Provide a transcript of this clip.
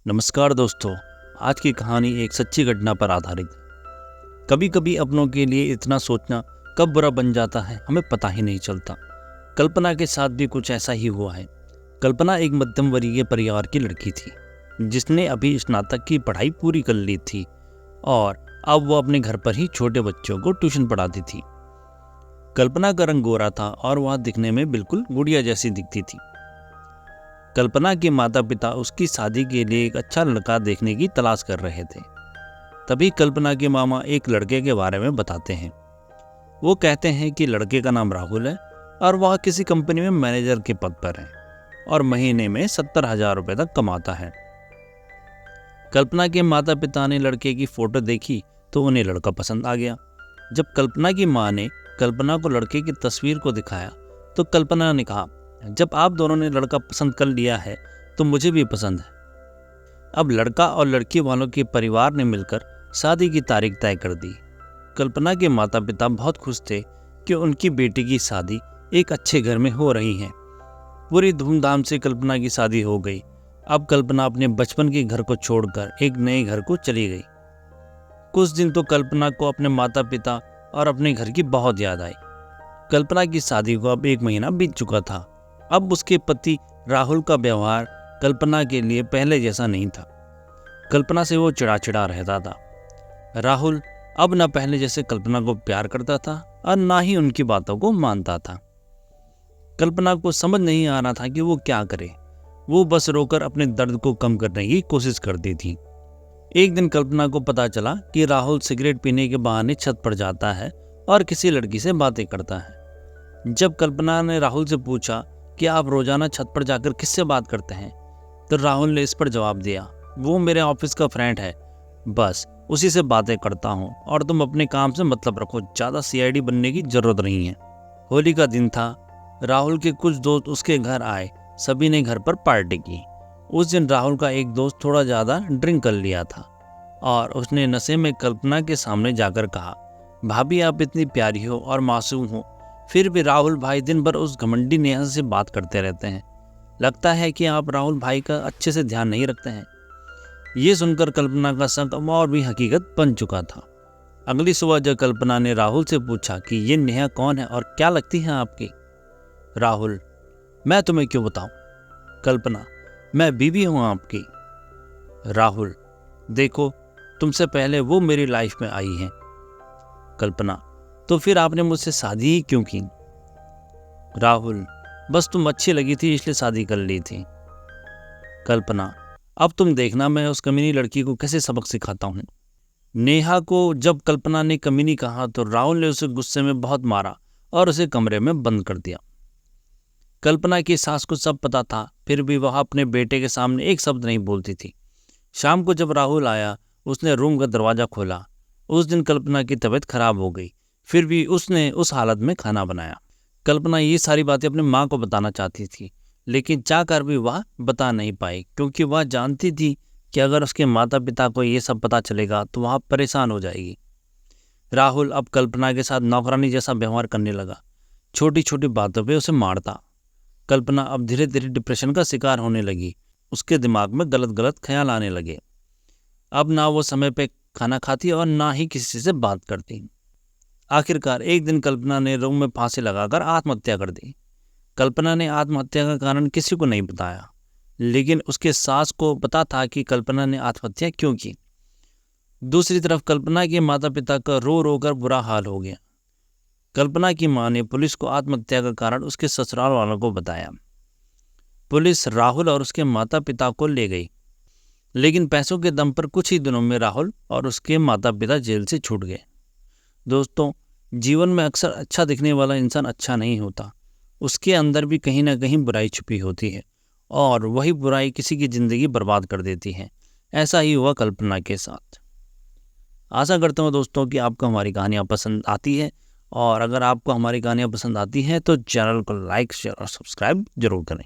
नमस्कार दोस्तों। आज की कहानी एक सच्ची घटना पर आधारित है। कभी कभी अपनों के लिए इतना सोचना कब बुरा बन जाता है हमें पता ही नहीं चलता। कल्पना के साथ भी कुछ ऐसा ही हुआ है। कल्पना एक मध्यम वर्गीय परिवार की लड़की थी जिसने अभी स्नातक की पढ़ाई पूरी कर ली थी और अब वो अपने घर पर ही छोटे बच्चों को ट्यूशन पढ़ाती थी। कल्पना का रंग गोरा था और वह दिखने में बिल्कुल गुड़िया जैसी दिखती थी। कल्पना के माता पिता उसकी शादी के लिए एक अच्छा लड़का देखने की तलाश कर रहे थे। तभी कल्पना के मामा एक लड़के के बारे में बताते हैं। वो कहते हैं कि लड़के का नाम राहुल है और वह किसी कंपनी में मैनेजर के पद पर है और महीने में 70,000 रुपये तक कमाता है। कल्पना के माता पिता ने लड़के की फोटो देखी तो उन्हें लड़का पसंद आ गया। जब कल्पना की माँ ने कल्पना को लड़के की तस्वीर को दिखाया तो कल्पना ने कहा, जब आप दोनों ने लड़का पसंद कर लिया है तो मुझे भी पसंद है। अब लड़का और लड़की वालों के परिवार ने मिलकर शादी की तारीख तय कर दी। कल्पना के माता पिता बहुत खुश थे कि उनकी बेटी की शादी एक अच्छे घर में हो रही है। पूरी धूमधाम से कल्पना की शादी हो गई। अब कल्पना अपने बचपन के घर को छोड़कर एक नए घर को चली गई। कुछ दिन तो कल्पना को अपने माता पिता और अपने घर की बहुत याद आई। कल्पना की शादी को अब 1 महीना बीत चुका था। अब उसके पति राहुल का व्यवहार कल्पना के लिए पहले जैसा नहीं था। कल्पना से वो चिढ़ा रहता था। राहुल अब न पहले जैसे कल्पना को प्यार करता था और ना ही उनकी बातों को मानता था। कल्पना को समझ नहीं आ रहा था कि वो क्या करे। वो बस रोकर अपने दर्द को कम करने की कोशिश करती थी। एक दिन कल्पना को पता चला कि राहुल सिगरेट पीने के बहाने छत पर जाता है और किसी लड़की से बातें करता है। जब कल्पना ने राहुल से पूछा कि आप रोजाना छत पर जाकर किससे बात करते हैं, तो राहुल ने इस पर जवाब दिया, वो मेरे ऑफिस का फ्रेंड है, बस उसी से बातें करता हूँ और तुम अपने काम से मतलब रखो, ज़्यादा सीआईडी बनने की जरूरत नहीं है। होली का दिन था। राहुल के कुछ दोस्त उसके घर आए। सभी ने घर पर पार्टी की। उस दिन राहुल का एक दोस्त थोड़ा ज़्यादा ड्रिंक कर लिया था और उसने नशे में कल्पना के सामने जाकर कहा, भाभी आप इतनी प्यारी हो और मासूम हो, फिर भी राहुल भाई दिन भर उस घमंडी नेहा से बात करते रहते हैं। लगता है कि आप राहुल भाई का अच्छे से ध्यान नहीं रखते हैं। ये सुनकर कल्पना का शक अब और भी हकीकत बन चुका था। अगली सुबह जब कल्पना ने राहुल से पूछा कि ये नेहा कौन है और क्या लगती है आपकी। राहुल, मैं तुम्हें क्यों बताऊं। कल्पना, मैं बीवी हूं आपकी। राहुल, देखो तुमसे पहले वो मेरी लाइफ में आई है। कल्पना, तो फिर आपने मुझसे शादी ही क्यों की। राहुल, बस तुम अच्छी लगी थी इसलिए शादी कर ली थी। कल्पना, अब तुम देखना मैं उस कमीनी लड़की को कैसे सबक सिखाता हूँ। नेहा को जब कल्पना ने कमीनी कहा तो राहुल ने उसे गुस्से में बहुत मारा और उसे कमरे में बंद कर दिया। कल्पना की सास को सब पता था, फिर भी वह अपने बेटे के सामने एक शब्द नहीं बोलती थी। शाम को जब राहुल आया उसने रूम का दरवाजा खोला। उस दिन कल्पना की तबीयत खराब हो गई, फिर भी उसने उस हालत में खाना बनाया। कल्पना ये सारी बातें अपनी माँ को बताना चाहती थी, लेकिन चाहकर भी वह बता नहीं पाई क्योंकि वह जानती थी कि अगर उसके माता पिता को ये सब पता चलेगा तो वह परेशान हो जाएगी। राहुल अब कल्पना के साथ नौकरानी जैसा व्यवहार करने लगा। छोटी छोटी बातों पे उसे मारता। कल्पना अब धीरे धीरे डिप्रेशन का शिकार होने लगी। उसके दिमाग में गलत गलत ख्याल आने लगे। अब ना वो समय पे खाना खाती और ना ही किसी से बात करती। आखिरकार एक दिन कल्पना ने रूम में फांसी लगाकर आत्महत्या कर दी। कल्पना ने आत्महत्या का कारण किसी को नहीं बताया, लेकिन उसके सास को पता था कि कल्पना ने आत्महत्या क्यों की। दूसरी तरफ कल्पना के माता पिता का रो रो कर बुरा हाल हो गया। कल्पना की मां ने पुलिस को आत्महत्या का कारण उसके ससुराल वालों को बताया। पुलिस राहुल और उसके माता पिता को ले गई, लेकिन पैसों के दम पर कुछ ही दिनों में राहुल और उसके माता पिता जेल से छूट गए। दोस्तों, जीवन में अक्सर अच्छा दिखने वाला इंसान अच्छा नहीं होता। उसके अंदर भी कहीं ना कहीं बुराई छुपी होती है और वही बुराई किसी की जिंदगी बर्बाद कर देती है। ऐसा ही हुआ कल्पना के साथ। आशा करता हूँ दोस्तों कि आपको हमारी कहानियाँ पसंद आती है, और अगर आपको हमारी कहानियाँ पसंद आती हैं तो चैनल को लाइक, शेयर और सब्सक्राइब जरूर करें।